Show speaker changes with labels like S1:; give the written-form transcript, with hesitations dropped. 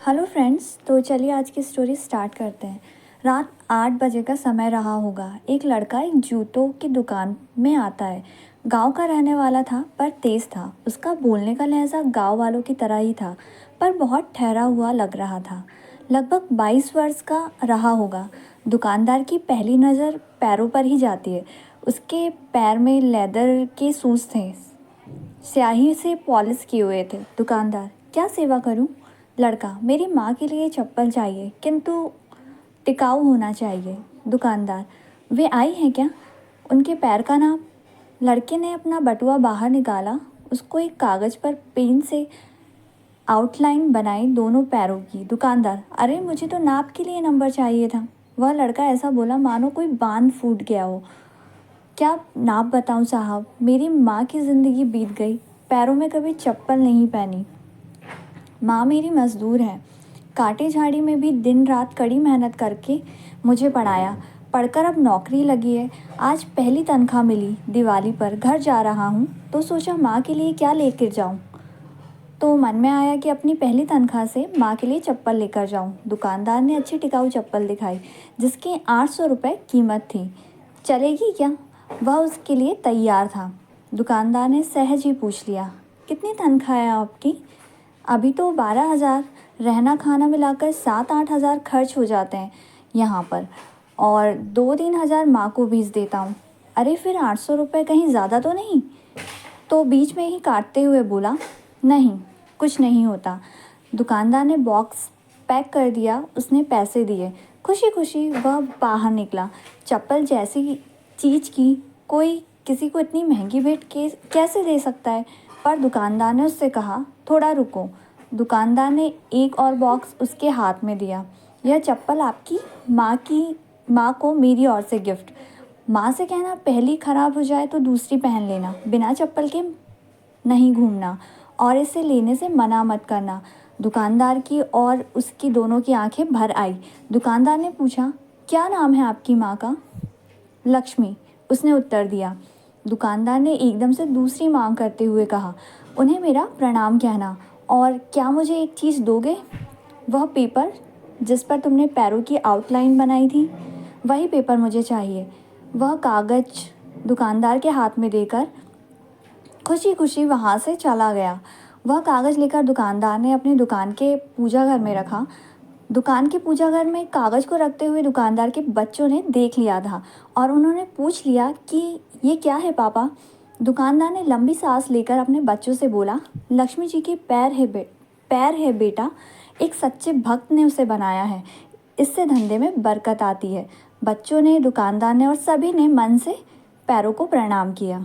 S1: Hello friends, तो चलिए आज की स्टोरी स्टार्ट करते हैं। रात 8 बजे का समय रहा होगा। एक लड़का एक जूतों की दुकान में आता है। गांव का रहने वाला था पर तेज़ था। उसका बोलने का लहजा गांव वालों की तरह ही था, पर बहुत ठहरा हुआ लग रहा था। लगभग 22 वर्ष का रहा होगा। दुकानदार की पहली नज़र पैरों पर ही जाती है। उसके पैर में लेदर के शूज़ थे, स्याही से पॉलिश किए हुए थे। दुकानदार, क्या सेवा करूं? लड़का, मेरी माँ के लिए चप्पल चाहिए, किंतु टिकाऊ होना चाहिए। दुकानदार, वे आई हैं क्या? उनके पैर का नाप? लड़के ने अपना बटुआ बाहर निकाला। उसको एक कागज़ पर पेन से आउटलाइन बनाई दोनों पैरों की। दुकानदार, अरे मुझे तो नाप के लिए नंबर चाहिए था। वह लड़का ऐसा बोला मानो कोई बांध फूट गया हो। क्या नाप बताऊं साहब? मेरी माँ की ज़िंदगी बीत गई, पैरों में कभी चप्पल नहीं पहनी। माँ मेरी मज़दूर है, कांटे झाड़ी में भी दिन रात कड़ी मेहनत करके मुझे पढ़ाया। पढ़कर अब नौकरी लगी है। आज पहली तनख्वाह मिली। दिवाली पर घर जा रहा हूँ तो सोचा माँ के लिए क्या लेकर जाऊँ। तो मन में आया कि अपनी पहली तनख्वाह से माँ के लिए चप्पल लेकर जाऊँ। दुकानदार ने अच्छी टिकाऊ चप्पल दिखाई जिसकी 800 रुपये कीमत थी। चलेगी क्या? वह उसके लिए तैयार था। दुकानदार ने सहज ही पूछ लिया, कितनी तनख्वाह है आपकी? अभी तो 12,000, रहना खाना मिलाकर 7-8 हज़ार खर्च हो जाते हैं यहाँ पर, और 2-3 हज़ार माँ को भेज देता हूँ। अरे फिर 800 रुपये कहीं ज़्यादा तो नहीं? तो बीच में ही काटते हुए बोला, नहीं कुछ नहीं होता। दुकानदार ने बॉक्स पैक कर दिया। उसने पैसे दिए। खुशी खुशी वह बाहर निकला। चप्पल जैसी चीज़ की कोई किसी को इतनी महंगी भेंट कैसे दे सकता है? पर दुकानदार ने उससे कहा, थोड़ा रुको। दुकानदार ने एक और बॉक्स उसके हाथ में दिया। यह चप्पल आपकी माँ को मेरी ओर से गिफ्ट। माँ से कहना पहली खराब हो जाए तो दूसरी पहन लेना, बिना चप्पल के नहीं घूमना, और इसे लेने से मना मत करना। दुकानदार की और उसकी दोनों की आंखें भर आई। दुकानदार ने पूछा, क्या नाम है आपकी माँ का? लक्ष्मी, उसने उत्तर दिया। दुकानदार ने एकदम से दूसरी मांग करते हुए कहा, उन्हें मेरा प्रणाम कहना, और क्या मुझे एक चीज़ दोगे? वह पेपर जिस पर तुमने पैरों की आउटलाइन बनाई थी, वही पेपर मुझे चाहिए। वह कागज़ दुकानदार के हाथ में देकर खुशी खुशी वहाँ से चला गया। वह कागज़ लेकर दुकानदार ने अपनी दुकान के पूजा घर में रखा। दुकान के पूजा घर में कागज़ को रखते हुए दुकानदार के बच्चों ने देख लिया था और उन्होंने पूछ लिया कि ये क्या है पापा? दुकानदार ने लंबी सांस लेकर अपने बच्चों से बोला, लक्ष्मी जी के पैर है बेटा, एक सच्चे भक्त ने उसे बनाया है, इससे धंधे में बरकत आती है। बच्चों ने, दुकानदार ने और सभी ने मन से पैरों को प्रणाम किया।